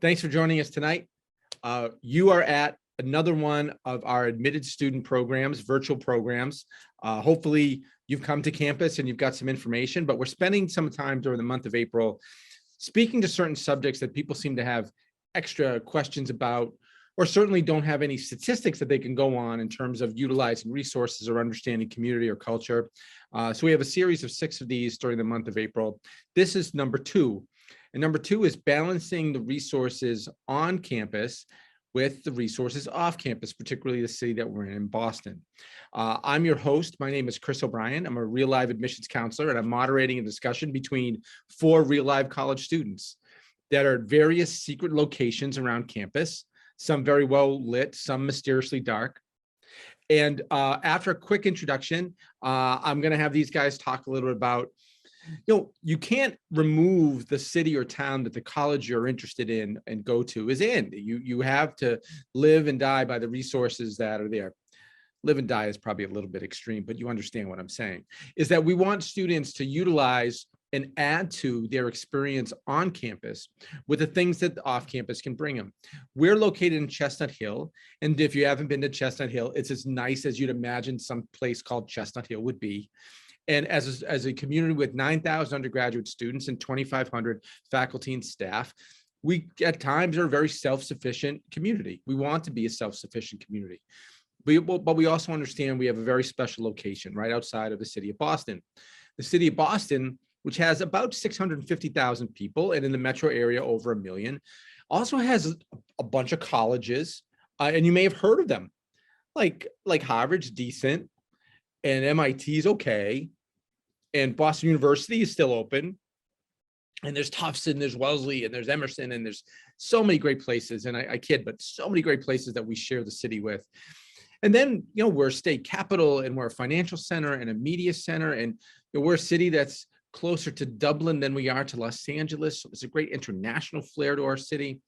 Thanks for joining us tonight. You are at another one of our admitted student programs, virtual programs. Hopefully you've come to campus and you've got some information, but we're spending some time during the month of April speaking to certain subjects that people seem to have extra questions about, or certainly don't have any statistics that they can go on in terms of utilizing resources or understanding community or culture. So we have a series of 6 of these during the month of April. This is number 2. And number 2 is balancing the resources on campus with the resources off campus, particularly the city that we're in Boston. I'm your host. My name is Chris O'Brien. I'm a real live admissions counselor, and I'm moderating a discussion between 4 real live college students that are at various secret locations around campus, some very well lit, some mysteriously dark. And after a quick introduction, I'm going to have these guys talk a little bit about, you can't remove the city or town that the college you're interested in and go to is in. You have to live and die by the resources that are there. Live and die is probably a little bit extreme, but you understand what I'm saying, is that we want students to utilize and add to their experience on campus with the things that off campus can bring them. We're located in Chestnut Hill. And if you haven't been to Chestnut Hill, it's as nice as you'd imagine some place called Chestnut Hill would be. And as a community with 9,000 undergraduate students and 2,500 faculty and staff, we at times are a very self-sufficient community. We want to be a self-sufficient community. But we also understand we have a very special location right outside of the city of Boston. The city of Boston, which has about 650,000 people, and in the metro area over 1 million, also has a bunch of colleges, and you may have heard of them, like Harvard's decent, and MIT's okay, and Boston University is still open, and there's Tufts, and there's Wellesley, and there's Emerson, and there's so many great places, and I kid, but so many great places that we share the city with. And then, we're a state capital, and we're a financial center and a media center, and we're a city that's closer to Dublin than we are to Los Angeles. So it's a great international flair to our city.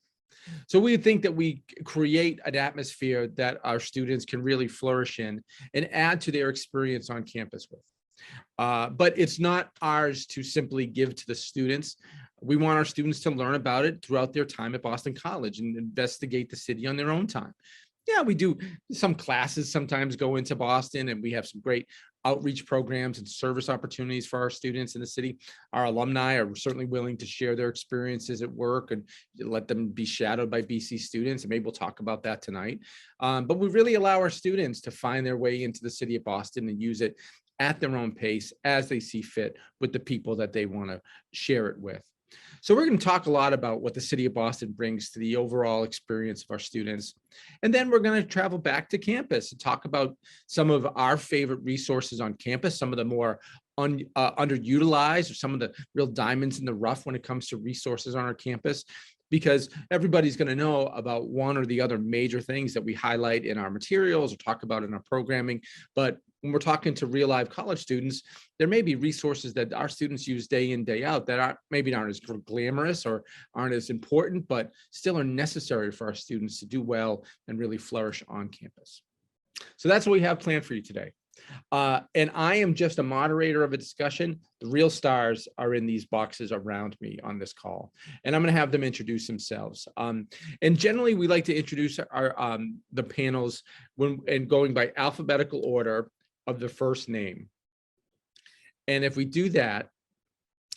So we think that we create an atmosphere that our students can really flourish in and add to their experience on campus with. But it's not ours to simply give to the students. We want our students to learn about it throughout their time at Boston College and investigate the city on their own time. Yeah, we do some classes sometimes go into Boston, and we have some great outreach programs and service opportunities for our students in the city. Our alumni are certainly willing to share their experiences at work and let them be shadowed by BC students, and maybe we'll talk about that tonight. But we really allow our students to find their way into the city of Boston and use it at their own pace as they see fit with the people that they want to share it with. So we're going to talk a lot about what the city of Boston brings to the overall experience of our students. And then we're going to travel back to campus and talk about some of our favorite resources on campus, some of the more underutilized, or some of the real diamonds in the rough when it comes to resources on our campus, because everybody's going to know about one or the other major things that we highlight in our materials or talk about in our programming. But when we're talking to real live college students, there may be resources that our students use day in, day out that maybe aren't as glamorous or aren't as important, but still are necessary for our students to do well and really flourish on campus. So that's what we have planned for you today. And I am just a moderator of a discussion. The real stars are in these boxes around me on this call, and I'm going to have them introduce themselves. And generally, we like to introduce our the panels and going by alphabetical order of the first name. And if we do that,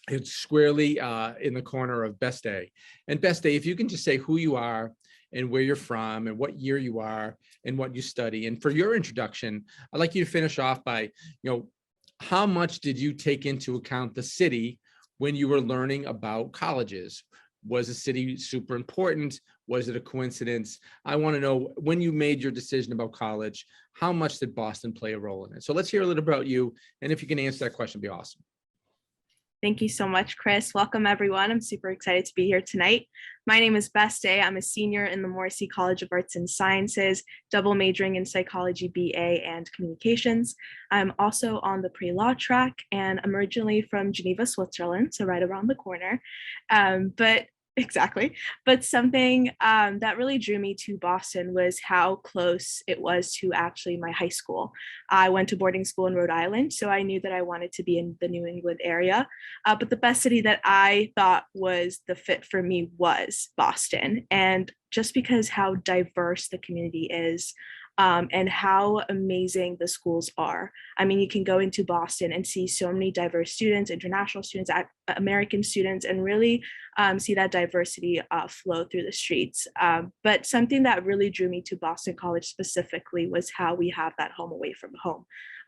it's squarely in the corner of Best Day. And Best Day, if you can just say who you are and where you're from and what year you are and what you study. And for your introduction, I'd like you to finish off by, how much did you take into account the city when you were learning about colleges? Was the city super important? Was it a coincidence? I want to know, when you made your decision about college, how much did Boston play a role in it? So let's hear a little about you. And if you can answer that question, it'd be awesome. Thank you so much, Chris. Welcome, everyone. I'm super excited to be here tonight. My name is Best Day. I'm a senior in the Morrissey College of Arts and Sciences, double majoring in psychology BA and communications. I'm also on the pre-law track, and I'm originally from Geneva, Switzerland, so right around the corner. But Exactly. But something that really drew me to Boston was how close it was to actually my high school. I went to boarding school in Rhode Island, so I knew that I wanted to be in the New England area. But the best city that I thought was the fit for me was Boston. And just because how diverse the community is, and how amazing the schools are. I mean, you can go into Boston and see so many diverse students, international students, American students, and really see that diversity flow through the streets. But something that really drew me to Boston College specifically was how we have that home,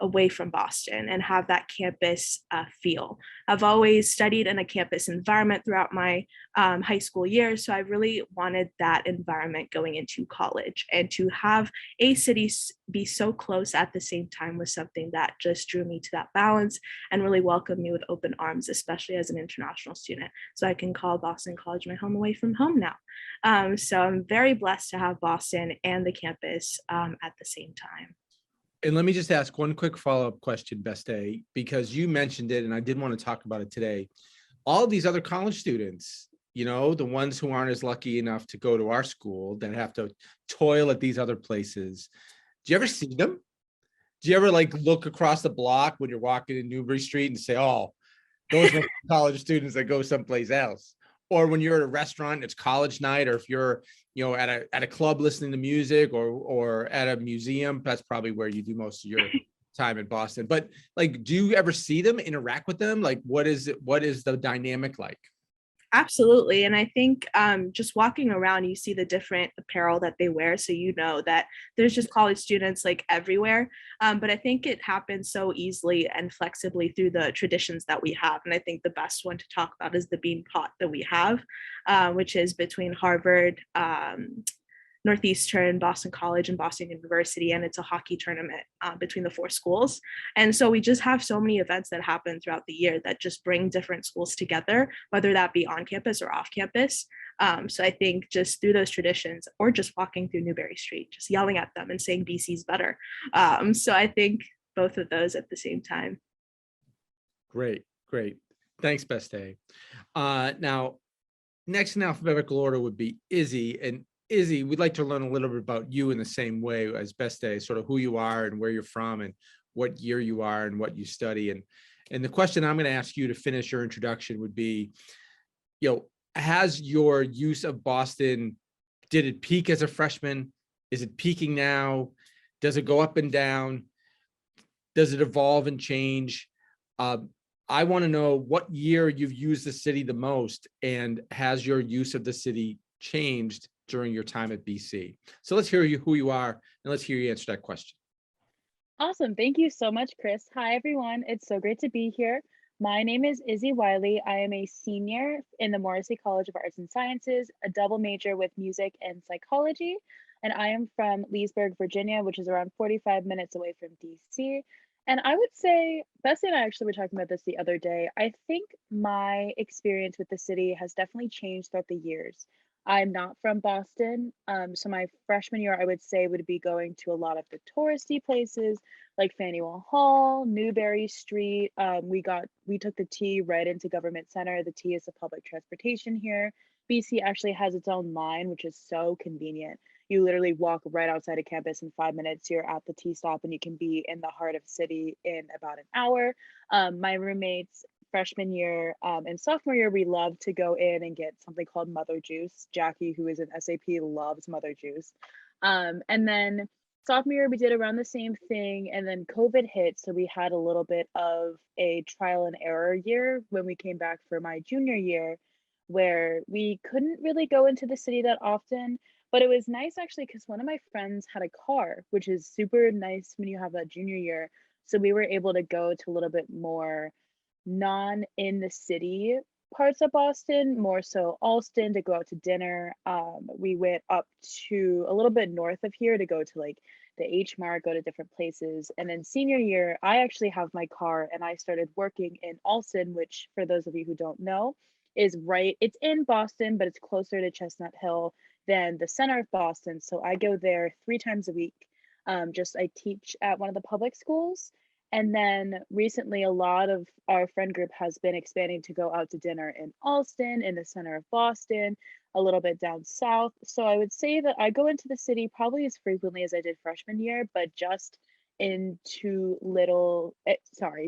away from Boston, and have that campus feel. I've always studied in a campus environment throughout my high school years, so I really wanted that environment going into college, and to have a city be so close at the same time was something that just drew me to that balance and really welcomed me with open arms, especially as an international student. So I can call Boston College my home away from home now. So I'm very blessed to have Boston and the campus at the same time. And let me just ask one quick follow-up question, Beste, because you mentioned it and I did want to talk about it today. All of these other college students, you know, the ones who aren't as lucky enough to go to our school, that have to toil at these other places. Do you ever see them? Do you ever like look across the block when you're walking in Newbury Street and say, oh, those are college students that go someplace else? Or when you're at a restaurant, and it's college night, or if you're, you know, at a club listening to music, or at a museum, that's probably where you do most of your time in Boston. But like, do you ever see them, interact with them? Like, what is it? What is the dynamic like? Absolutely. And I think just walking around, you see the different apparel that they wear. So you know that there's just college students like everywhere. But I think it happens so easily and flexibly through the traditions that we have. And I think the best one to talk about is the bean pot that we have, which is between Harvard, Northeastern, Boston College, and Boston University, and it's a hockey tournament between the four schools. And so we just have so many events that happen throughout the year that just bring different schools together, whether that be on campus or off campus. So I think just through those traditions, or just walking through Newbury Street, just yelling at them and saying BC's better. So I think both of those at the same time. Great, great. Thanks, Beste. Now, next in alphabetical order would be Izzy. And Izzy, we'd like to learn a little bit about you in the same way as Beste, sort of who you are and where you're from and what year you are and what you study. And the question I'm going to ask you to finish your introduction would be, you know, has your use of Boston, did it peak as a freshman? Is it peaking now? Does it go up and down? Does it evolve and change? I want to know what year you've used the city the most, and has your use of the city changed during your time at BC? So let's hear who you are, and let's hear you answer that question. Awesome. Thank you so much, Chris. Hi, everyone. It's so great to be here. My name is Izzy Wiley. I am a senior in the Morrissey College of Arts and Sciences, a double major with music and psychology. And I am from Leesburg, Virginia, which is around 45 minutes away from DC. And I would say, Bessie and I actually were talking about this the other day. I think my experience with the city has definitely changed throughout the years. I'm not from Boston. So my freshman year, I would say, would be going to a lot of the touristy places like Faneuil Hall, Newberry Street. We took the T right into Government Center. The T is the public transportation here. BC actually has its own line, which is so convenient. You literally walk right outside of campus in 5 minutes. You're at the T stop and you can be in the heart of the city in about an hour. My roommates freshman year and sophomore year, we loved to go in and get something called Mother Juice. Jackie, who is an SAP, loves Mother Juice. And then sophomore year, we did around the same thing. And then COVID hit. So we had a little bit of a trial and error year when we came back for my junior year, where we couldn't really go into the city that often. But it was nice actually because one of my friends had a car, which is super nice when you have that junior year. So we were able to go to a little bit more non in the city parts of Boston, more so Alston to go out to dinner. We went up to a little bit north of here to go to like the H Mart, go to different places. And then senior year, I actually have my car and I started working in Alston, which for those of you who don't know, is right, it's in Boston, but it's closer to Chestnut Hill than the center of Boston. So I go there 3 times a week. Just I teach at one of the public schools And then recently, a lot of our friend group has been expanding to go out to dinner in Allston, in the center of Boston, a little bit down south. So I would say that I go into the city probably as frequently as I did freshman year, but just into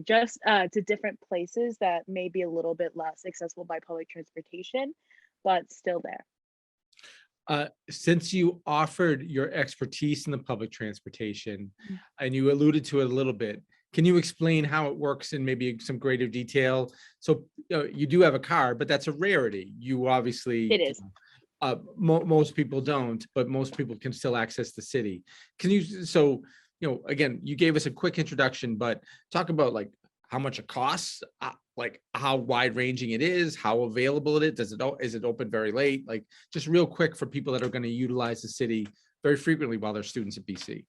just to different places that may be a little bit less accessible by public transportation, but still there. Since you offered your expertise in the public transportation Mm. and you alluded to it a little bit, can you explain how it works in maybe some greater detail? So you do have a car, but that's a rarity. You obviously, It is. most people don't, but most people can still access the city. Can you, so, again, you gave us a quick introduction, but talk about like how much it costs, like how wide ranging it is, how available it is. Is it open very late? Like just real quick for people that are going to utilize the city very frequently while they're students at BC.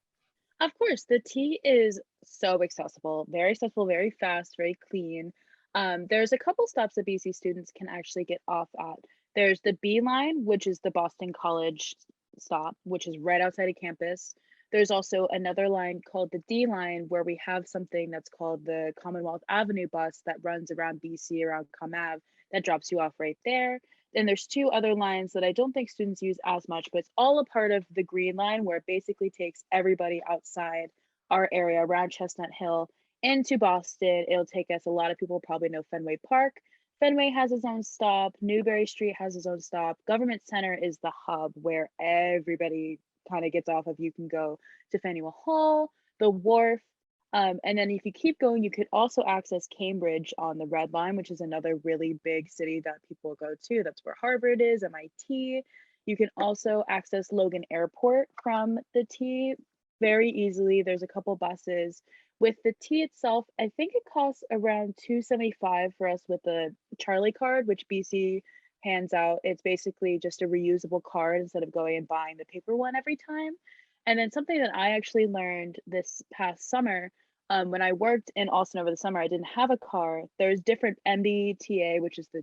Of course, the tea is so accessible, very fast, very clean. There's a couple stops that BC students can actually get off at. There's the B line, which is the Boston College stop, which is right outside of campus. There's also another line called the D line, where we have something that's called the Commonwealth Avenue bus that runs around BC, around Com Ave, that drops you off right there. Then there's two other lines that I don't think students use as much, but it's all a part of the Green Line, where it basically takes everybody outside our area around Chestnut Hill into Boston. It'll take us, a lot of people probably know Fenway Park. Fenway has its own stop, Newberry Street has its own stop. Government Center is the hub where everybody kind of gets off of. You can go to Faneuil Hall, the Wharf, and then if you keep going, you could also access Cambridge on the Red Line, which is another really big city that people go to. That's where Harvard is, MIT. You can also access Logan Airport from the T very easily. There's a couple buses. With the T itself, I think it costs around $275 for us with the Charlie card, which BC hands out. It's basically just a reusable card instead of going and buying the paper one every time. And then something that I actually learned this past summer, when I worked in Austin over the summer, I didn't have a car. There's different MBTA, which is the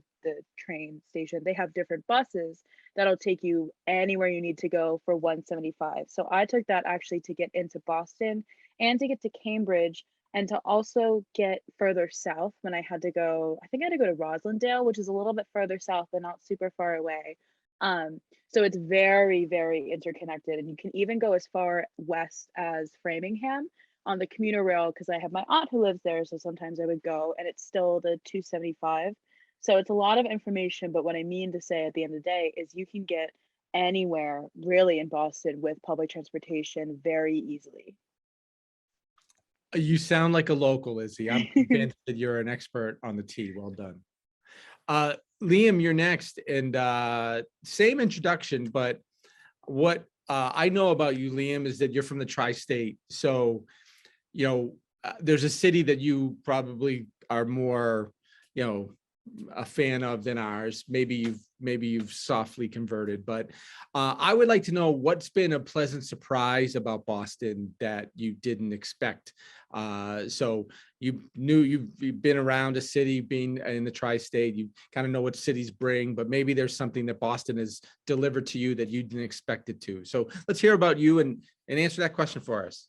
train station. They have different buses that'll take you anywhere you need to go for 175. So I took that actually to get into Boston and to get to Cambridge, and to also get further south when I had to go, I think I had to go to Roslindale, which is a little bit further south, but not super far away. So it's very, very interconnected, and you can even go as far west as Framingham on the commuter rail, because I have my aunt who lives there, so sometimes I would go, and it's still the 275. So it's a lot of information, but what I mean to say at the end of the day is you can get anywhere really in Boston with public transportation very easily. You sound like a local, Izzy. I'm convinced that you're an expert on the T. Well done. Liam, you're next, and same introduction, but what I know about you, Liam, is that you're from the tri-state. So, there's a city that you probably are more, a fan of than ours. Maybe you've softly converted, but I would like to know what's been a pleasant surprise about Boston that you didn't expect. So you've been around a city, being in the tri-state, you kind of know what cities bring, but maybe there's something that Boston has delivered to you that you didn't expect it to. So let's hear about you and answer that question for us.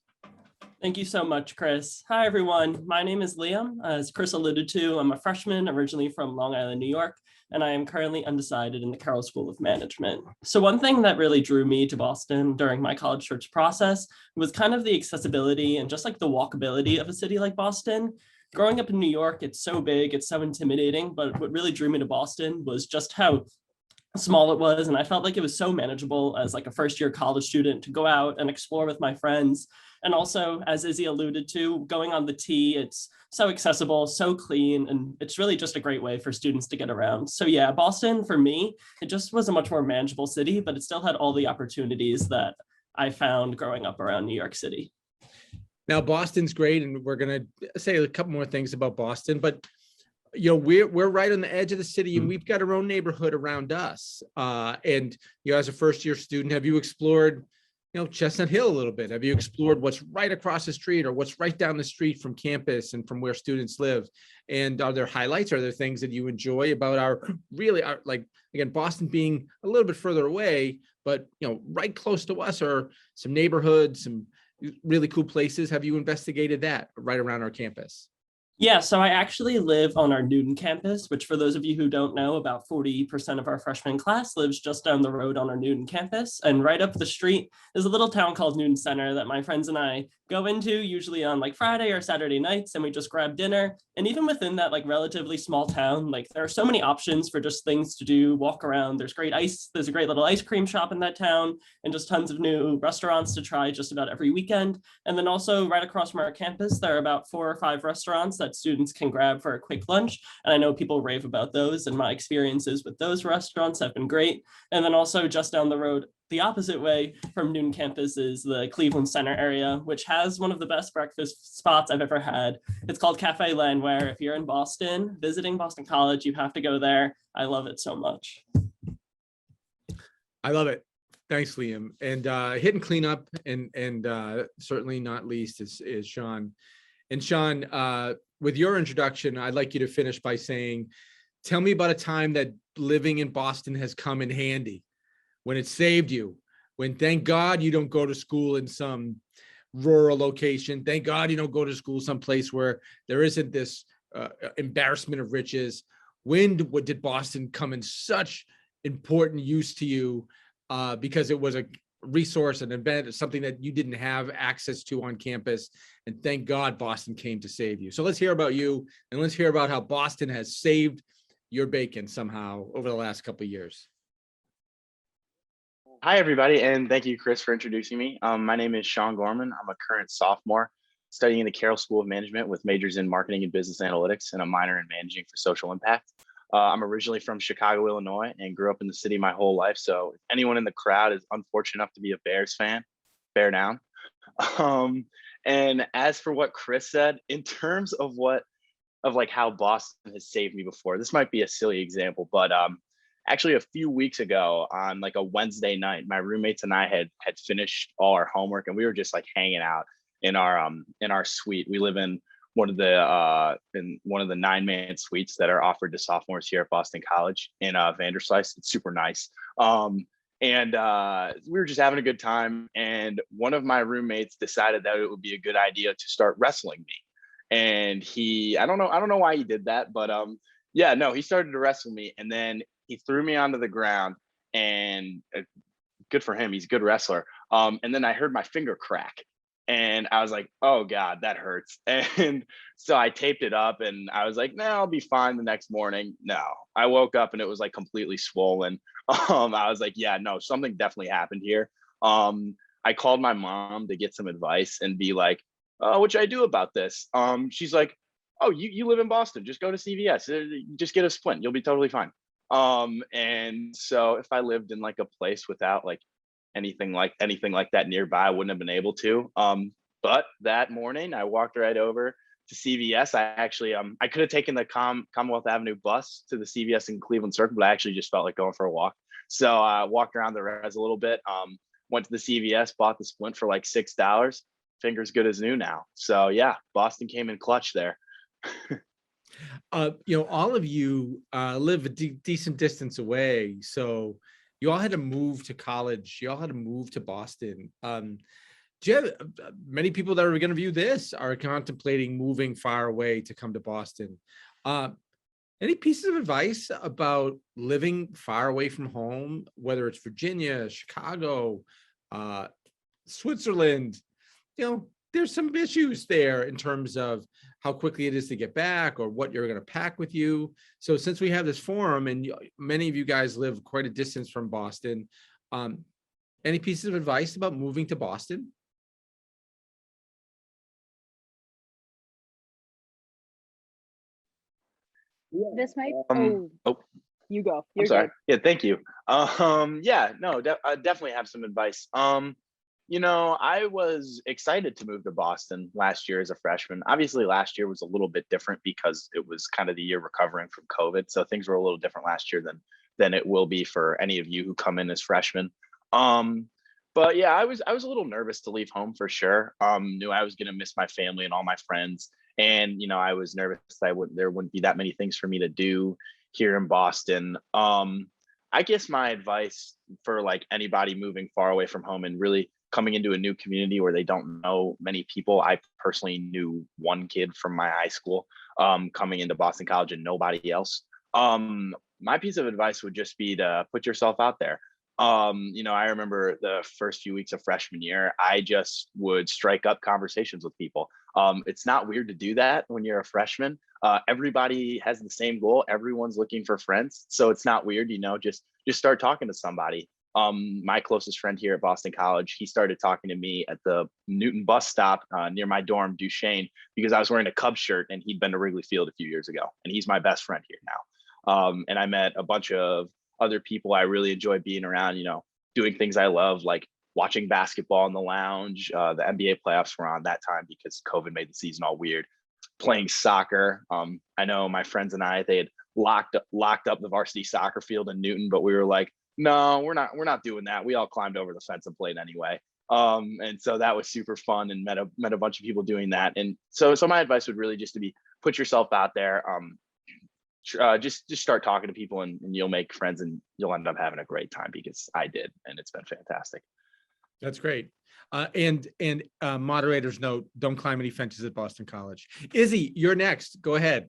Thank you so much, Chris. Hi, everyone. My name is Liam. As Chris alluded to, I'm a freshman originally from Long Island, New York, and I am currently undecided in the Carroll School of Management. So one thing that really drew me to Boston during my college search process was kind of the accessibility and just like the walkability of a city like Boston. Growing up in New York, it's so big, it's so intimidating, but what really drew me to Boston was just how small it was, and I felt like it was so manageable as like a first-year college student to go out and explore with my friends. And also, as Izzy alluded to, going on the T, it's so accessible, so clean, and it's really just a great way for students to get around. So yeah, Boston, for me, it just was a much more manageable city, but it still had all the opportunities that I found growing up around New York City. Now, Boston's great, and we're going to say a couple more things about Boston, but we're right on the edge of the city, and we've got our own neighborhood around us. And as a first-year student, have you explored Chestnut Hill a little bit? Have you explored what's right across the street or what's right down the street from campus and from where students live? And are there highlights? Are there things that you enjoy about our like, again, Boston being a little bit further away, but right close to us are some neighborhoods, some really cool places have you investigated that right around our campus? Yeah, so I actually live on our Newton campus, which for those of you who don't know, about 40% of our freshman class lives just down the road on our Newton campus. And right up the street is a little town called Newton Center that my friends and I go into usually on like Friday or Saturday nights, and we just grab dinner. And even within that like relatively small town, like there are so many options for just things to do, walk around. There's a great little ice cream shop in that town, and just tons of new restaurants to try just about every weekend. And then also right across from our campus, there are about 4 or 5 restaurants that students can grab for a quick lunch. And I know people rave about those, and my experiences with those restaurants have been great. And then also just down the road, the opposite way from Newton campus is the Cleveland Center area, which has one of the best breakfast spots I've ever had. It's called Cafe Len, where if you're in Boston, visiting Boston College, you have to go there. I love it so much. I love it. Thanks, Liam. And hitting cleanup and certainly not least is Shawn. And Shawn, with your introduction, I'd like you to finish by saying, tell me about a time that living in Boston has come in handy, when it saved you, when thank God you don't go to school in some rural location. Thank God you don't go to school someplace where there isn't this embarrassment of riches. When did Boston come in such important use to you because it was a resource, an event, something that you didn't have access to on campus, and thank God Boston came to save you. So let's hear about you, and let's hear about how Boston has saved your bacon somehow over the last couple of years. Hi, everybody, and thank you, Chris, for introducing me. My name is Shawn Gorman. I'm a current sophomore studying in the Carroll School of Management with majors in marketing and business analytics and a minor in managing for social impact. I'm originally from Chicago, Illinois, and grew up in the city my whole life. So if anyone in the crowd is unfortunate enough to be a Bears fan, bear down. And as for what Chris said, in terms of how Boston has saved me before, this might be a silly example, but actually a few weeks ago on like a Wednesday night, my roommates and I had finished all our homework, and we were just like hanging out in our suite. We live in one of the 9-man suites that are offered to sophomores here at Boston College in Vanderslice. It's super nice. And we were just having a good time, and one of my roommates decided that it would be a good idea to start wrestling me. And I don't know why he did that, but yeah, no, he started to wrestle me, and then he threw me onto the ground, and good for him. He's a good wrestler. And then I heard my finger crack, and I was like, oh God, that hurts. And so I taped it up, and I was like, no, I'll be fine the next morning. No, I woke up and it was like completely swollen. I was like, yeah, no, something definitely happened here. I called my mom to get some advice and be like, what should I do about this? She's like, oh, you live in Boston, just go to CVS, just get a splint, you'll be totally fine. And so if I lived in like a place without like anything like that nearby, I wouldn't have been able to. But that morning I walked right over to CVS. I actually I could have taken the Commonwealth Avenue bus to the CVS in Cleveland Circle, but I actually just felt like going for a walk. So I walked around the res a little bit, went to the CVS, bought the splint for like $6. Fingers good as new now. So yeah, Boston came in clutch there. All of you live a decent distance away, so you all had to move to college. You all had to move to Boston. Do you have many people that are going to view this are contemplating moving far away to come to Boston? Any pieces of advice about living far away from home, whether it's Virginia, Chicago, Switzerland? There's some issues there in terms of how quickly it is to get back or what you're going to pack with you. So since we have this forum and many of you guys live quite a distance from Boston, any pieces of advice about moving to Boston? This might. You go. I'm sorry. Good. Yeah, thank you. Yeah, no, I definitely have some advice. I was excited to move to Boston last year as a freshman. Obviously, last year was a little bit different because it was kind of the year recovering from COVID. So things were a little different last year than it will be for any of you who come in as freshmen. But yeah, I was a little nervous to leave home for sure. Knew I was going to miss my family and all my friends. And, I was nervous that there wouldn't be that many things for me to do here in Boston. I guess my advice for like anybody moving far away from home and really coming into a new community where they don't know many people. I personally knew one kid from my high school coming into Boston College and nobody else. My piece of advice would just be to put yourself out there. I remember the first few weeks of freshman year, I just would strike up conversations with people. It's not weird to do that when you're a freshman. Everybody has the same goal. Everyone's looking for friends. So it's not weird, just start talking to somebody. My closest friend here at Boston College, he started talking to me at the Newton bus stop near my dorm, Duchesne, because I was wearing a Cubs shirt and he'd been to Wrigley Field a few years ago. And he's my best friend here now. And I met a bunch of other people I really enjoy being around, doing things I love, like watching basketball in the lounge. The NBA playoffs were on that time because COVID made the season all weird. Playing soccer. I know my friends and I, they had locked up the varsity soccer field in Newton, but we were like, no, we're not doing that. We all climbed over the fence and played anyway. And so that was super fun, and met a bunch of people doing that. And so my advice would really just to be put yourself out there. Just start talking to people, and you'll make friends, and you'll end up having a great time, because I did, and it's been fantastic. That's great. And moderator's note, don't climb any fences at Boston College. Izzy, you're next. Go ahead.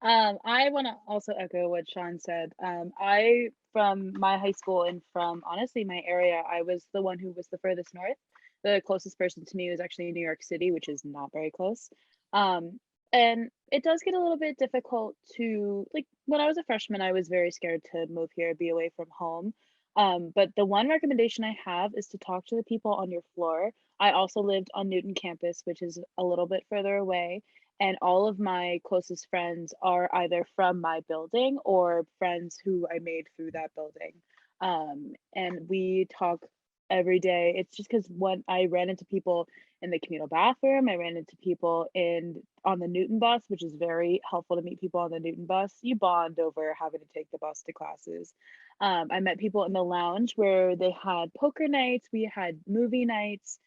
I want to also echo what Shawn said. I, from my high school and from honestly my area, I was the one who was the furthest north. The closest person to me was actually in New York City, which is not very close. And it does get a little bit difficult to, like, when I was a freshman, I was very scared to move here, be away from home. But the one recommendation I have is to talk to the people on your floor. I also lived on Newton campus, which is a little bit further away. And all of my closest friends are either from my building or friends who I made through that building. And we talk every day. It's just because when I ran into people in the communal bathroom, I ran into people on the Newton bus, which is very helpful to meet people on the Newton bus. You bond over having to take the bus to classes. I met people in the lounge where they had poker nights, we had movie nights.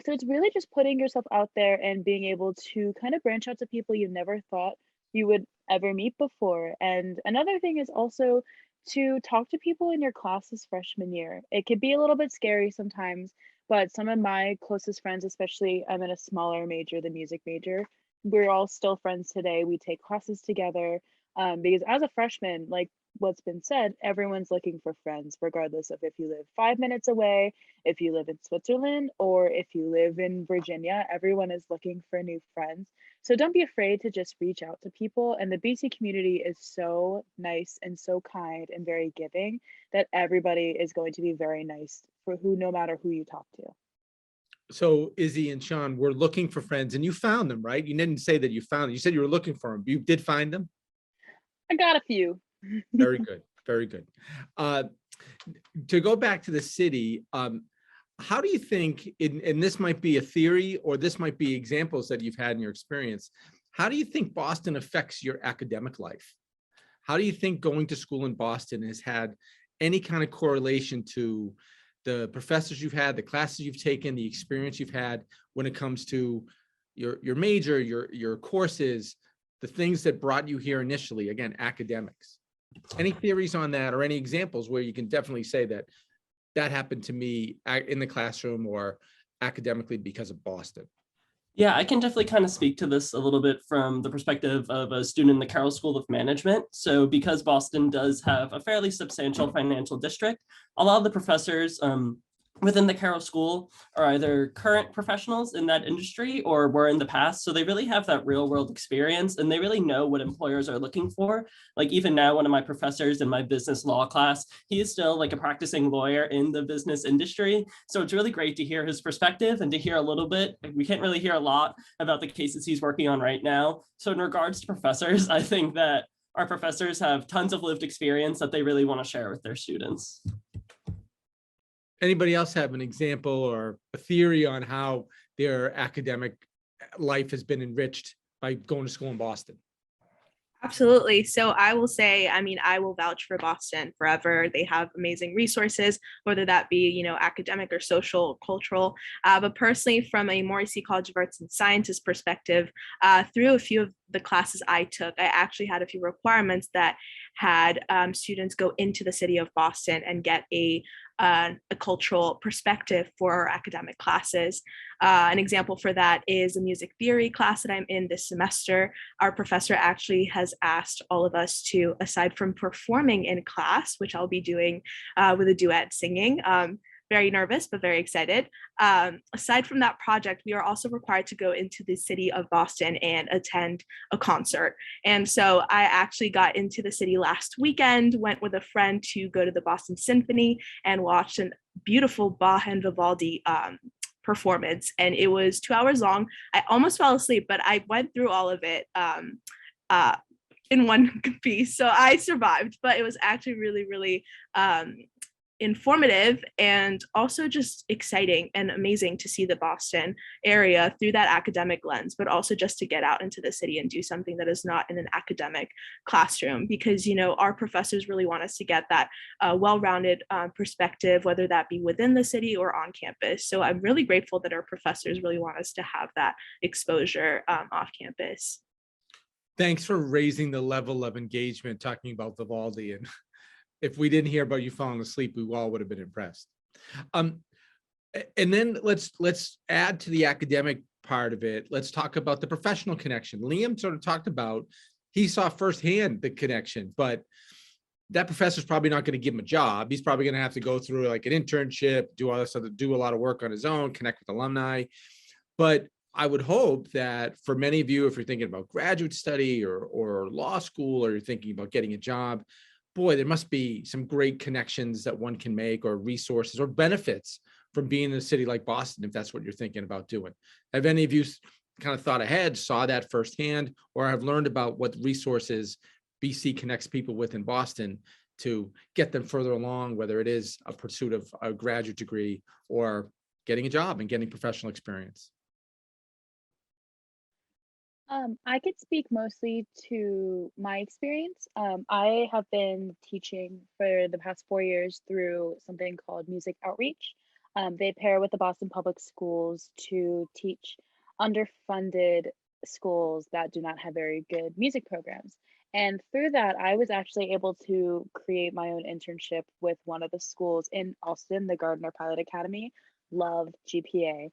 So it's really just putting yourself out there and being able to kind of branch out to people you never thought you would ever meet before. And another thing is also to talk to people in your classes freshman year. It could be a little bit scary sometimes, but some of my closest friends, especially I'm in a smaller major, the music major, we're all still friends today. We take classes together because as a freshman, like what's been said, everyone's looking for friends, regardless of if you live 5 minutes away, if you live in Switzerland, or if you live in Virginia. Everyone is looking for new friends. So don't be afraid to just reach out to people. And the BC community is so nice and so kind and very giving that everybody is going to be very nice for no matter who you talk to. So Izzy and Shawn were looking for friends, and you found them, right? You didn't say that you found them. You said you were looking for them. You did find them? I got a few. Very good. Very good. To go back to the city, how do you think, and this might be a theory or this might be examples that you've had in your experience, how do you think Boston affects your academic life? How do you think going to school in Boston has had any kind of correlation to the professors you've had, the classes you've taken, the experience you've had when it comes to your major, your courses, the things that brought you here initially, again, academics? Any theories on that, or any examples where you can definitely say that happened to me in the classroom or academically because of Boston? Yeah, I can definitely kind of speak to this a little bit from the perspective of a student in the Carroll School of Management. So because Boston does have a fairly substantial financial district, a lot of the professors within the Carroll School are either current professionals in that industry or were in the past. So they really have that real world experience, and they really know what employers are looking for. Like even now, one of my professors in my business law class, he is still like a practicing lawyer in the business industry. So it's really great to hear his perspective and to hear a little bit. We can't really hear a lot about the cases he's working on right now. So in regards to professors, I think that our professors have tons of lived experience that they really want to share with their students. Anybody else have an example or a theory on how their academic life has been enriched by going to school in Boston? Absolutely. So I will say, I will vouch for Boston forever. They have amazing resources, whether that be, academic or social, or cultural. But personally, from a Morrissey College of Arts and Sciences perspective, through a few of the classes I took, I actually had a few requirements that had students go into the city of Boston and get a a cultural perspective for our academic classes. An example for that is a music theory class that I'm in this semester. Our professor actually has asked all of us to, aside from performing in class, which I'll be doing with a duet singing, very nervous, but very excited. Aside from that project, we are also required to go into the city of Boston and attend a concert. And so I actually got into the city last weekend, went with a friend to go to the Boston Symphony and watched a beautiful Bach and Vivaldi performance. And it was 2 hours long. I almost fell asleep, but I went through all of it in one piece. So I survived, but it was actually really, really informative and also just exciting and amazing to see the Boston area through that academic lens, but also just to get out into the city and do something that is not in an academic classroom, because, you know, our professors really want us to get that well-rounded perspective, whether that be within the city or on campus. So I'm really grateful that our professors really want us to have that exposure off campus. Thanks for raising the level of engagement talking about Vivaldi. And if we didn't hear about you falling asleep, we all would have been impressed. And then let's add to the academic part of it. Let's talk about the professional connection. Liam sort of talked about, he saw firsthand the connection, but that professor's probably not going to give him a job. He's probably going to have to go through like an internship, do all this other, do a lot of work on his own, connect with alumni. But I would hope that for many of you, if you're thinking about graduate study or law school, or you're thinking about getting a job, boy, there must be some great connections that one can make, or resources or benefits from being in a city like Boston, if that's what you're thinking about doing. Have any of you kind of thought ahead, saw that firsthand, or have learned about what resources BC connects people with in Boston to get them further along, whether it is a pursuit of a graduate degree or getting a job and getting professional experience? I could speak mostly to my experience. I have been teaching for the past 4 years through something called Music Outreach. They pair with the Boston Public Schools to teach underfunded schools that do not have very good music programs. And through that, I was actually able to create my own internship with one of the schools in Austin, the Gardner Pilot Academy, love GPA,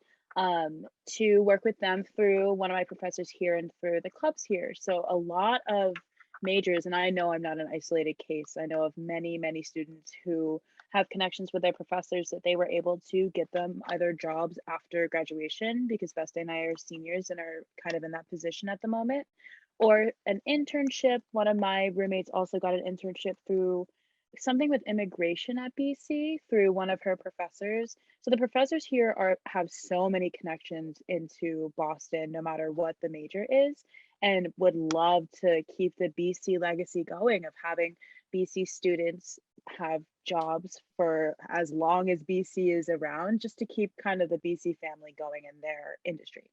to work with them through one of my professors here and through the clubs here. So a lot of majors, and I know I'm not an isolated case. I know of many, many students who have connections with their professors that they were able to get them either jobs after graduation, because Beste and I are seniors and are kind of in that position at the moment, or an internship. One of my roommates also got an internship through something with immigration at BC through one of her professors. So the professors here have so many connections into Boston, no matter what the major is, and would love to keep the BC legacy going of having BC students have jobs for as long as BC is around, just to keep kind of the BC family going in their industry.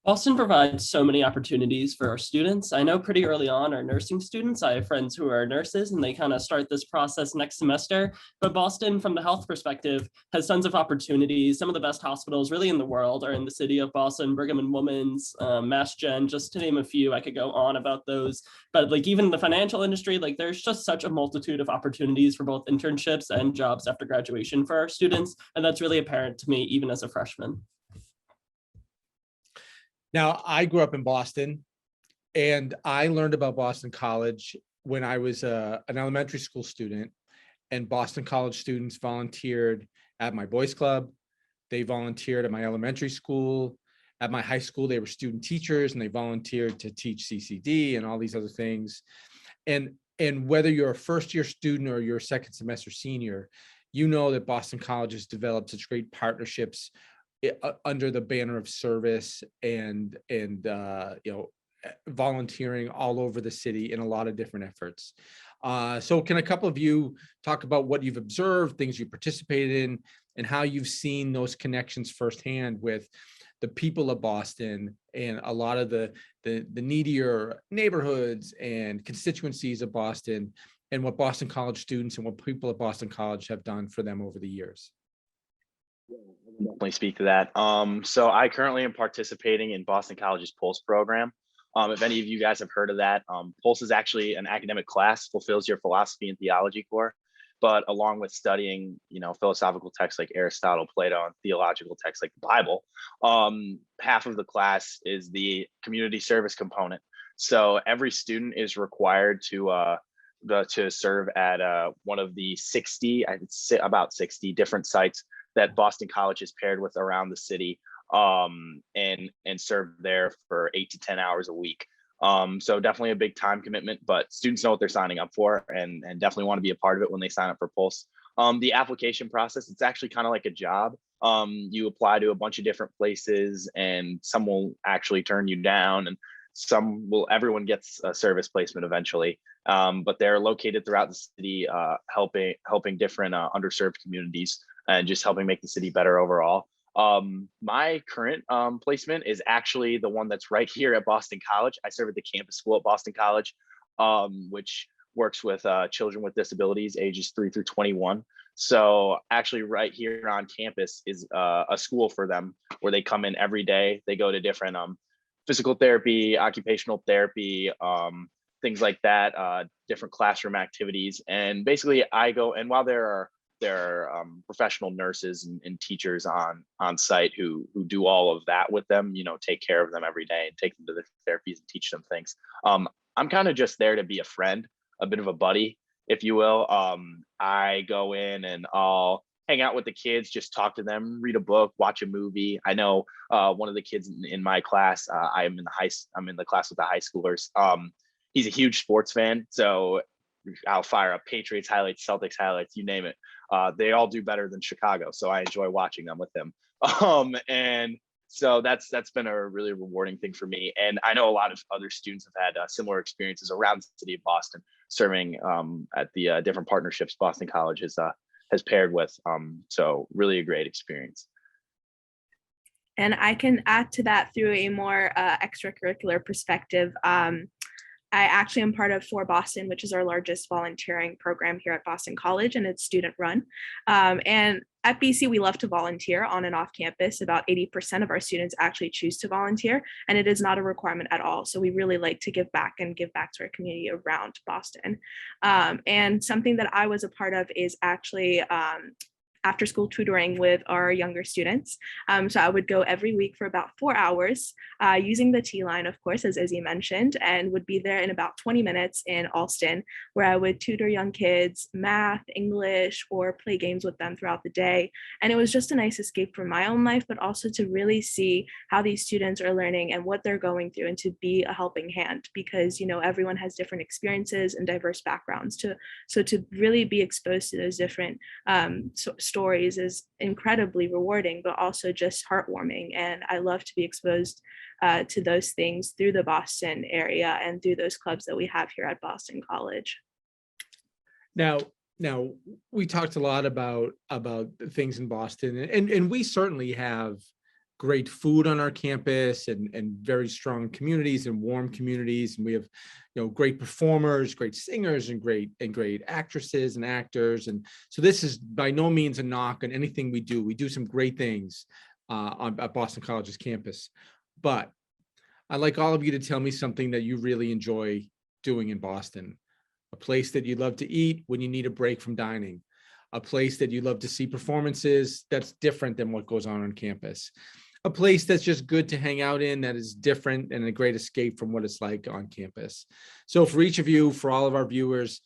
Boston provides so many opportunities for our students. I know pretty early on, our nursing students, I have friends who are nurses and they kind of start this process next semester. But Boston, from the health perspective, has tons of opportunities. Some of the best hospitals really in the world are in the city of Boston, Brigham and Women's, Mass Gen, just to name a few. I could go on about those. But like even the financial industry, like there's just such a multitude of opportunities for both internships and jobs after graduation for our students. And that's really apparent to me, even as a freshman. Now, I grew up in Boston, and I learned about Boston College when I was an elementary school student, and Boston College students volunteered at my boys club. They volunteered at my elementary school. At my high school, they were student teachers, and they volunteered to teach CCD and all these other things. And whether you're a first-year student or you're a second semester senior, you know that Boston College has developed such great partnerships under the banner of service and volunteering all over the city in a lot of different efforts. So can a couple of you talk about what you've observed, things you participated in, and how you've seen those connections firsthand with the people of Boston and a lot of the needier neighborhoods and constituencies of Boston, and what Boston College students and what people at Boston College have done for them over the years? Definitely speak to that. So I currently am participating in Boston College's Pulse program. If any of you guys have heard of that, Pulse is actually an academic class, fulfills your philosophy and theology core. but along with studying, philosophical texts like Aristotle, Plato, and theological texts like the Bible, half of the class is the community service component. So every student is required to serve at one of the 60, about 60 different sites that Boston College is paired with around the city, and serve there for 8 to 10 hours a week. So definitely a big time commitment, but students know what they're signing up for, and definitely want to be a part of it when they sign up for Pulse. The application process, it's actually kind of like a job. You apply to a bunch of different places, and some will actually turn you down, and everyone gets a service placement eventually. But they're located throughout the city, helping different underserved communities and just helping make the city better overall. My current placement is actually the one that's right here at Boston College. I serve at the campus school at Boston College, which works with children with disabilities ages 3 through 21. So actually right here on campus is a school for them where they come in every day. They go to different physical therapy, occupational therapy, things like that, different classroom activities. And basically I go, and while there are professional nurses and teachers on site who do all of that with them, take care of them every day and take them to the therapies and teach them things. I'm kind of just there to be a friend, a bit of a buddy, if you will. I go in and I'll hang out with the kids, just talk to them, read a book, watch a movie. I know one of the kids in my class, I'm in the class with the high schoolers. He's a huge sports fan, so I'll fire up Patriots highlights, Celtics highlights, you name it. They all do better than Chicago, so I enjoy watching them with them. And so that's been a really rewarding thing for me. And I know a lot of other students have had similar experiences around the city of Boston, serving at the different partnerships Boston College has paired with. So really a great experience. And I can add to that through a more extracurricular perspective. I actually am part of For Boston, which is our largest volunteering program here at Boston College, and it's student run. And at BC, we love to volunteer on and off campus. About 80% of our students actually choose to volunteer, and it is not a requirement at all. So we really like to give back to our community around Boston. And something that I was a part of is actually after school tutoring with our younger students. So I would go every week for about 4 hours using the T line, of course, as Izzy mentioned, and would be there in about 20 minutes in Alston, where I would tutor young kids math, English, or play games with them throughout the day. And it was just a nice escape from my own life, but also to really see how these students are learning and what they're going through, and to be a helping hand, because everyone has different experiences and diverse backgrounds. So to really be exposed to those different stories is incredibly rewarding, but also just heartwarming. And I love to be exposed to those things through the Boston area and through those clubs that we have here at Boston College. Now we talked a lot about things in Boston, and we certainly have great food on our campus and very strong communities and warm communities. And we have, great performers, great singers, and great actresses and actors. And so this is by no means a knock on anything we do. We do some great things at Boston College's campus. But I'd like all of you to tell me something that you really enjoy doing in Boston. A place that you love to eat when you need a break from dining. A place that you love to see performances that's different than what goes on campus. A place that's just good to hang out in, that is different and a great escape from what it's like on campus. So for each of you, for all of our viewers,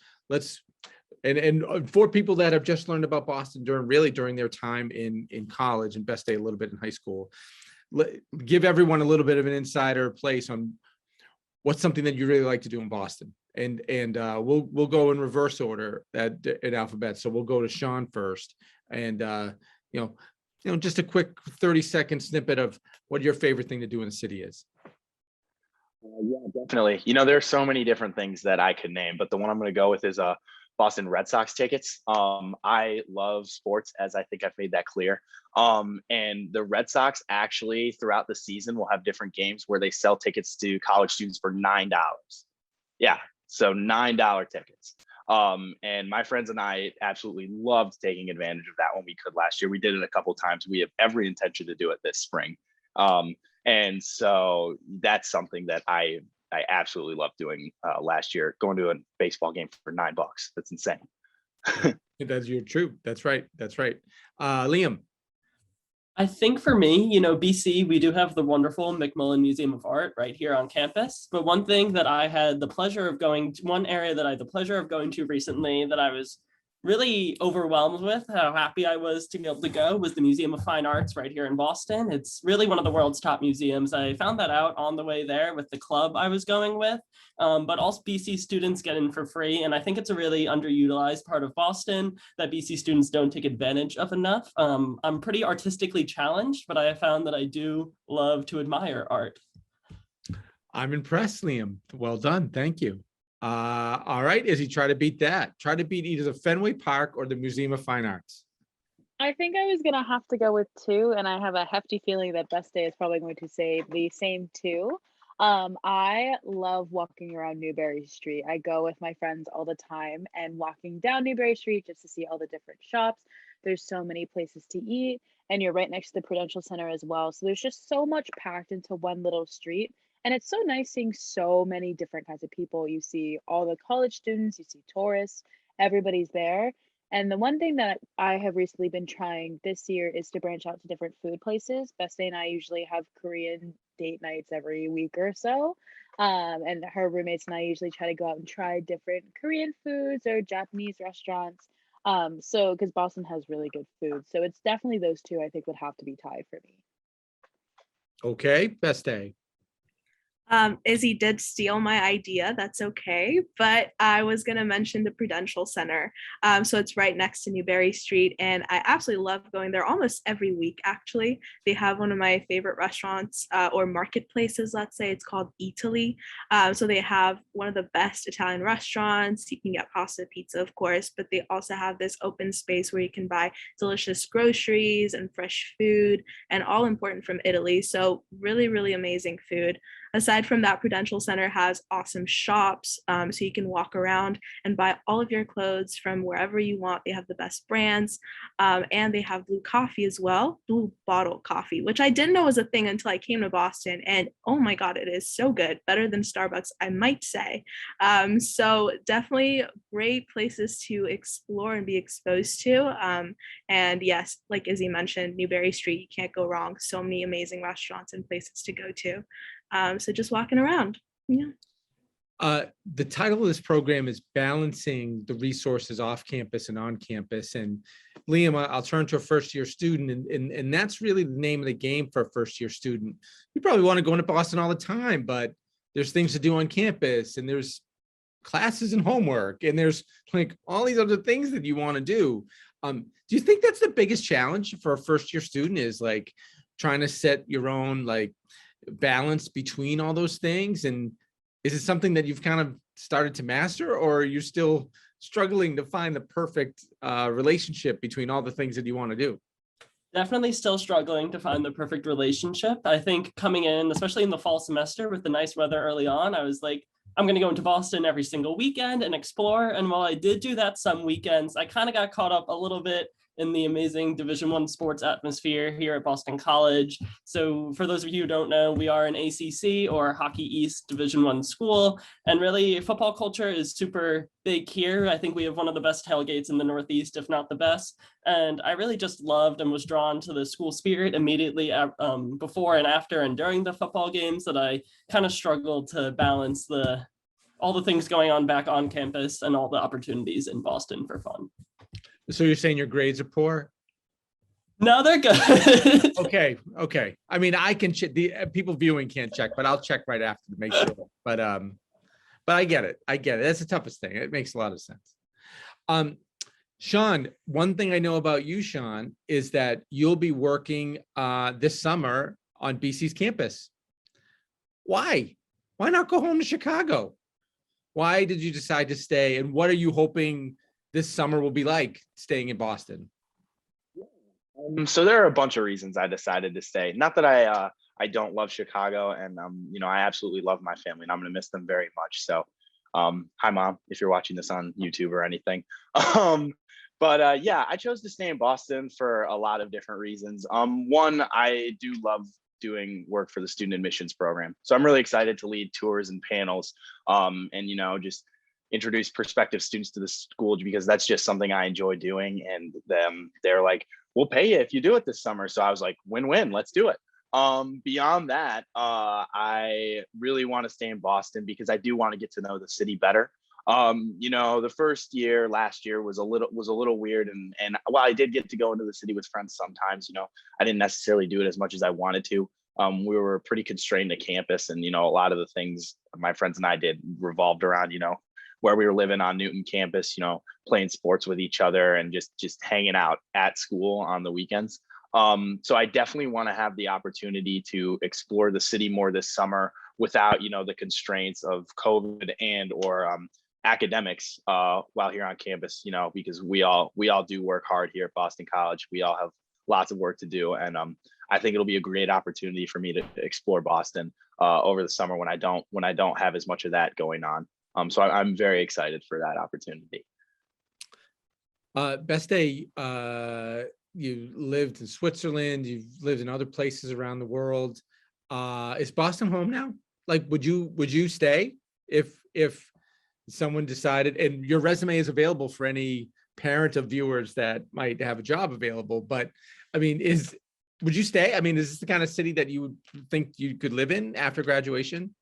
and for people that have just learned about Boston during their time in college, and best day a little bit in high school, give everyone a little bit of an insider place on what's something that you really like to do in Boston. And we'll go in reverse order in alphabet. So we'll go to Shawn first, and just a quick 30-second snippet of what your favorite thing to do in the city is. Yeah, definitely. There's so many different things that I could name, but the one I'm going to go with is Boston Red Sox tickets. I love sports, as I think I've made that clear. And the Red Sox actually throughout the season will have different games where they sell tickets to college students for $9. Yeah, so $9 tickets. And my friends and I absolutely loved taking advantage of that when we could last year. We did it a couple of times. We have every intention to do it this spring. And so that's something that I absolutely loved doing last year, going to a baseball game for $9. That's insane. That's your true. That's right. That's right. Liam. I think for me, you know, BC, we do have the wonderful McMillan Museum of Art right here on campus. But one thing that I had the pleasure of going to, one area that I had the pleasure of going to recently that I was really overwhelmed with how happy I was to be able to go was the Museum of Fine Arts right here in Boston. It's really one of the world's top museums. I found that out on the way there with the club I was going with, but also BC students get in for free. And I think it's a really underutilized part of Boston that BC students don't take advantage of enough. I'm pretty artistically challenged, but I have found that I do love to admire art. I'm impressed, Liam. Well done. Thank you. All right, Izzy, try to beat that. Try to beat either the Fenway Park or the Museum of Fine Arts. I think I was gonna have to go with two, and I have a hefty feeling that Best Day is probably going to say the same two. I love walking around Newbury Street. I go with my friends all the time and walking down Newbury Street just to see all the different shops. There's so many places to eat, and you're right next to the Prudential Center as well. So there's just so much packed into one little street. And it's so nice seeing so many different kinds of people. You see all the college students, you see tourists, everybody's there. And the one thing that I have recently been trying this year is to branch out to different food places. Beste and I usually have Korean date nights every week or so. And her roommates and I usually try to go out and try different Korean foods or Japanese restaurants. So because Boston has really good food. So it's definitely those two I think would have to be tied for me. Okay, best day. Izzy did steal my idea. That's okay. But I was going to mention the Prudential Center. So it's right next to Newbury Street. And I absolutely love going there almost every week, actually. They have one of my favorite restaurants or marketplaces, let's say. It's called Italy. So they have one of the best Italian restaurants. You can get pasta, pizza, of course, but they also have this open space where you can buy delicious groceries and fresh food and all important from Italy. So really, really amazing food. Aside from that, Prudential Center has awesome shops, so you can walk around and buy all of your clothes from wherever you want. They have the best brands, and they have blue coffee as well, blue bottle coffee, which I didn't know was a thing until I came to Boston. And oh my God, it is so good, better than Starbucks, I might say. So definitely great places to explore and be exposed to. And yes, like Izzy mentioned, Newbury Street, you can't go wrong. So many amazing restaurants and places to go to. So just walking around. Yeah. The title of this program is Balancing the Resources Off Campus and On Campus. And Liam, I'll turn to a first-year student, and that's really the name of the game for a first-year student. You probably want to go into Boston all the time, but there's things to do on campus, and there's classes and homework, and there's like all these other things that you want to do. Do you think that's the biggest challenge for a first-year student is like trying to set your own like balance between all those things? And is it something that you've kind of started to master, or are you still struggling to find the perfect relationship between all the things that you want to do? Definitely still struggling to find the perfect relationship. I think coming in, especially in the fall semester with the nice weather early on, I was like, I'm going to go into Boston every single weekend and explore. And while I did do that some weekends, I kind of got caught up a little bit in the amazing Division I sports atmosphere here at Boston College. So for those of you who don't know, we are an ACC or Hockey East Division I school. And really football culture is super big here. I think we have one of the best tailgates in the Northeast, if not the best. And I really just loved and was drawn to the school spirit immediately before and after and during the football games that I kind of struggled to balance all the things going on back on campus and all the opportunities in Boston for fun. So you're saying your grades are poor? No, they're good. Okay. I mean, I can check. The people viewing can't check, but I'll check right after to make sure. But I get it. That's the toughest thing. It makes a lot of sense. Shawn, one thing I know about you, Shawn, is that you'll be working this summer on BC's campus. Why? Why not go home to Chicago? Why did you decide to stay? And what are you hoping this summer will be like staying in Boston? So there are a bunch of reasons I decided to stay. Not that I don't love Chicago, and I absolutely love my family, and I'm going to miss them very much. So, hi Mom, if you're watching this on YouTube or anything. But yeah, I chose to stay in Boston for a lot of different reasons. One, I do love doing work for the student admissions program, so I'm really excited to lead tours and panels, and just introduce prospective students to the school because that's just something I enjoy doing. And they're like, we'll pay you if you do it this summer. So I was like, win-win, let's do it. Beyond that, I really want to stay in Boston because I do want to get to know the city better. The first year last year was a little weird, and while I did get to go into the city with friends sometimes, I didn't necessarily do it as much as I wanted to. We were pretty constrained to campus, and a lot of the things my friends and I did revolved around where we were living on Newton campus, playing sports with each other and just hanging out at school on the weekends. So I definitely want to have the opportunity to explore the city more this summer without the constraints of COVID and or academics while here on campus, because we all do work hard here at Boston College. We all have lots of work to do, and I think it'll be a great opportunity for me to explore Boston over the summer when I don't have as much of that going on. So I'm very excited for that opportunity. Beste, you lived in Switzerland, you've lived in other places around the world. Is Boston home now? Like, would you stay if someone decided, and your resume is available for any parent of viewers that might have a job available, but I mean, would you stay? I mean, is this the kind of city that you would think you could live in after graduation?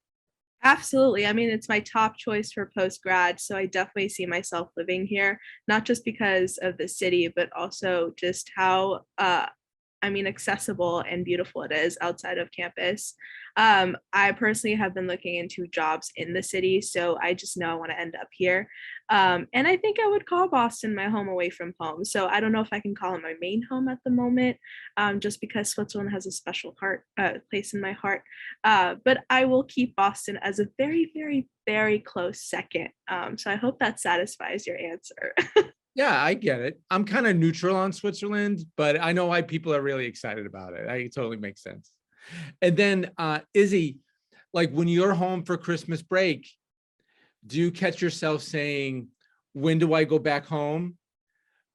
Absolutely. I mean, it's my top choice for post-grad, so I definitely see myself living here, not just because of the city, but also just how accessible and beautiful it is outside of campus. I personally have been looking into jobs in the city, so I just know I want to end up here. And I think I would call Boston my home away from home. So I don't know if I can call it my main home at the moment, just because Switzerland has a special place in my heart. But I will keep Boston as a very, very, very close second. So I hope that satisfies your answer. Yeah, I get it. I'm kind of neutral on Switzerland, but I know why people are really excited about it. It totally makes sense. And then Izzy, like when you're home for Christmas break, do you catch yourself saying, when do I go back home?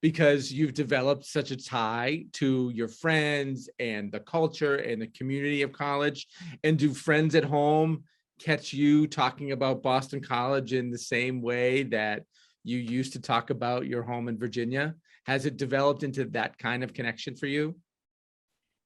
Because you've developed such a tie to your friends and the culture and the community of college. And do friends at home catch you talking about Boston College in the same way that you used to talk about your home in Virginia? Has it developed into that kind of connection for you?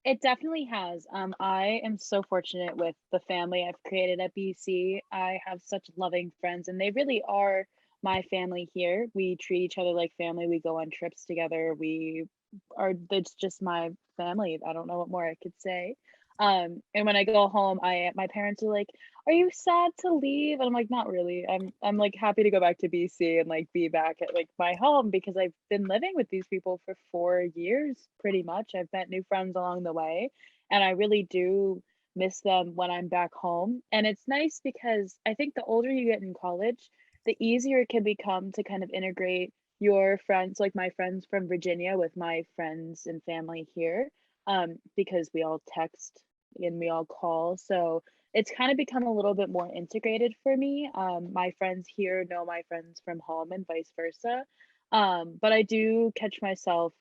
It definitely has. I am so fortunate with the family I've created at BC. I have such loving friends, and they really are my family here. We treat each other like family. We go on trips together. It's just my family. I don't know what more I could say. And when I go home, my parents are like, "Are you sad to leave?" And I'm like, "Not really. I'm like happy to go back to BC and like be back at like my home because I've been living with these people for 4 years pretty much. I've met new friends along the way, and I really do miss them when I'm back home. And it's nice because I think the older you get in college, the easier it can become to kind of integrate your friends, like my friends from Virginia, with my friends and family here, because we all text and we all call. So it's kind of become a little bit more integrated for me. My friends here know my friends from home and vice versa. But I do catch myself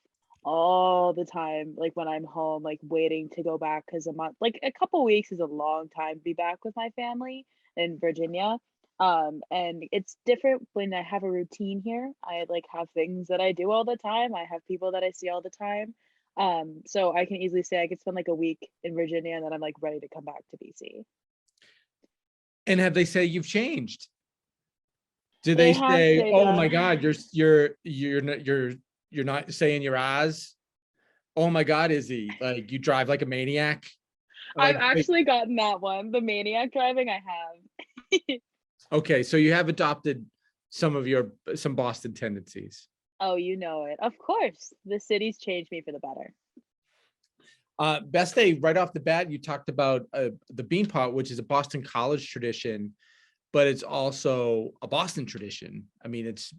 all the time, like when I'm home, like waiting to go back because like a couple weeks is a long time to be back with my family in Virginia. And it's different when I have a routine here. I like have things that I do all the time. I have people that I see all the time. So I can easily say I could spend like a week in Virginia and then I'm like ready to come back to BC. And have they say you've changed? Do They they have say, said "Oh that. my God, you're not saying your eyes. Oh my God, Izzy, like you drive like a maniac." I've Like, actually gotten that one. The maniac driving I have. okay, so you have adopted some Boston tendencies. Oh, you know it. Of course. The city's changed me for the better. Beste, right off the bat, you talked about the bean pot, which is a Boston College tradition, but it's also a Boston tradition. I mean, it's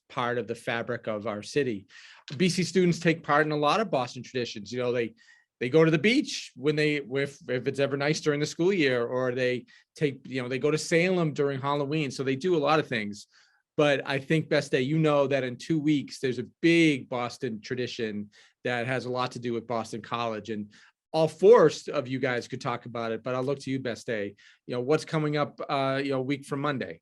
part of the fabric of our city. BC students take part in a lot of Boston traditions. They go to the beach if it's ever nice during the school year, or they go to Salem during Halloween. So they do a lot of things. But I think, Beste, that in 2 weeks, there's a big Boston tradition that has a lot to do with Boston College. And all four of you guys could talk about it, but I'll look to you, Beste. What's coming up, a week from Monday?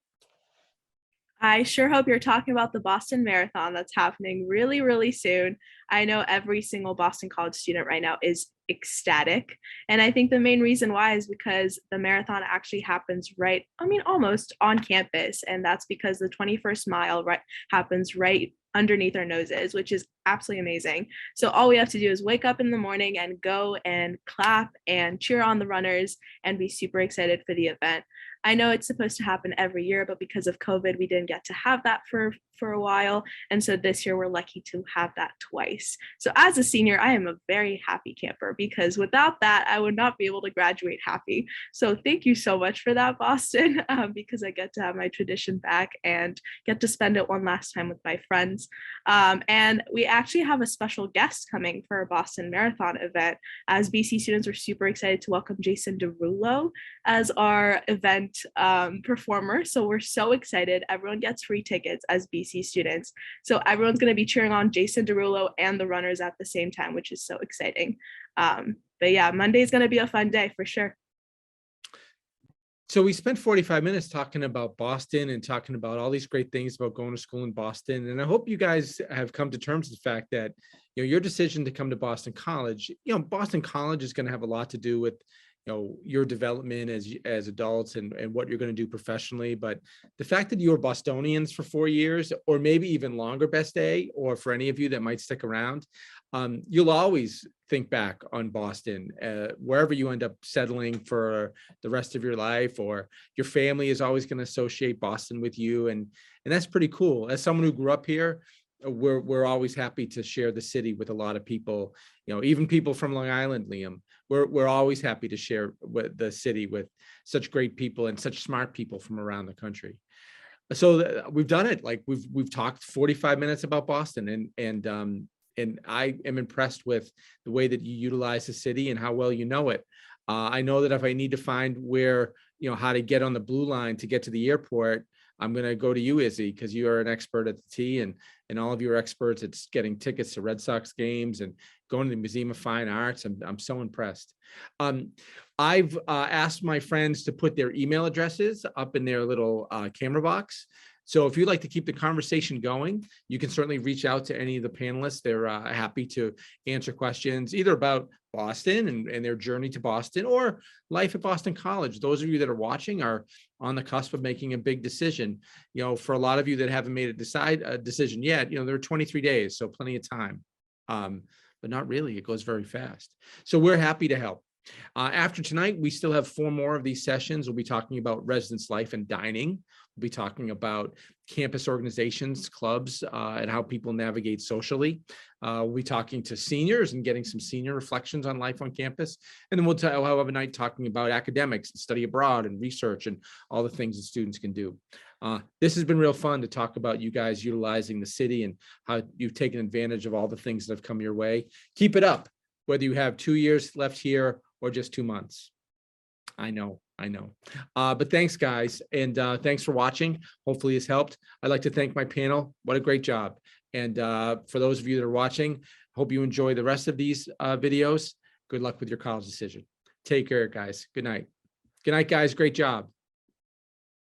I sure hope you're talking about the Boston Marathon that's happening really, really soon. I know every single Boston College student right now is ecstatic. And I think the main reason why is because the marathon actually happens right, I mean, almost on campus. And that's because the 21st mile happens right underneath our noses, which is absolutely amazing. So all we have to do is wake up in the morning and go and clap and cheer on the runners and be super excited for the event. I know it's supposed to happen every year, but because of COVID, we didn't get to have that for a while. And so this year we're lucky to have that twice. So as a senior, I am a very happy camper because without that, I would not be able to graduate happy. So thank you so much for that, Boston, because I get to have my tradition back and get to spend it one last time with my friends. And we actually have a special guest coming for our Boston Marathon event. As BC students, we're super excited to welcome Jason Derulo as our event performer. So we're so excited. Everyone gets free tickets as BC students. So everyone's going to be cheering on Jason Derulo and the runners at the same time, which is so exciting. But yeah, Monday is going to be a fun day for sure. So we spent 45 minutes talking about Boston and talking about all these great things about going to school in Boston. And I hope you guys have come to terms with the fact that, your decision to come to Boston College, Boston College is going to have a lot to do with, your development as adults and what you're going to do professionally. But the fact that you were Bostonians for 4 years, or maybe even longer, Best Day, or for any of you that might stick around, you'll always think back on Boston, wherever you end up settling for the rest of your life, or your family is always going to associate Boston with you. And that's pretty cool. As someone who grew up here, we're always happy to share the city with a lot of people, even people from Long Island, Liam. We're always happy to share with the city with such great people and such smart people from around the country. So we've done it. Like we've talked 45 minutes about Boston, and I am impressed with the way that you utilize the city and how well you know it. I know that if I need to find where, how to get on the blue line to get to the airport, I'm going to go to you, Izzy, because you are an expert at the T, and all of you are experts at getting tickets to Red Sox games and going to the Museum of Fine Arts. I'm so impressed. I've asked my friends to put their email addresses up in their little camera box. So if you'd like to keep the conversation going, you can certainly reach out to any of the panelists. They're happy to answer questions either about Boston and their journey to Boston, or life at Boston College. Those of you that are watching are on the cusp of making a big decision. For a lot of you that haven't made a decision yet, there are 23 days, so plenty of time. But not really, it goes very fast. So we're happy to help. After tonight, we still have 4 more of these sessions. We'll be talking about residence life and dining. We'll be talking about campus organizations, clubs, and how people navigate socially. We'll be talking to seniors and getting some senior reflections on life on campus. And then we'll have a night talking about academics and study abroad and research and all the things that students can do. This has been real fun to talk about you guys utilizing the city and how you've taken advantage of all the things that have come your way. Keep it up, whether you have 2 years left here or just 2 months. I know. But thanks, guys. And thanks for watching. Hopefully this helped. I'd like to thank my panel. What a great job. And for those of you that are watching, hope you enjoy the rest of these videos. Good luck with your college decision. Take care, guys. Good night. Good night, guys. Great job.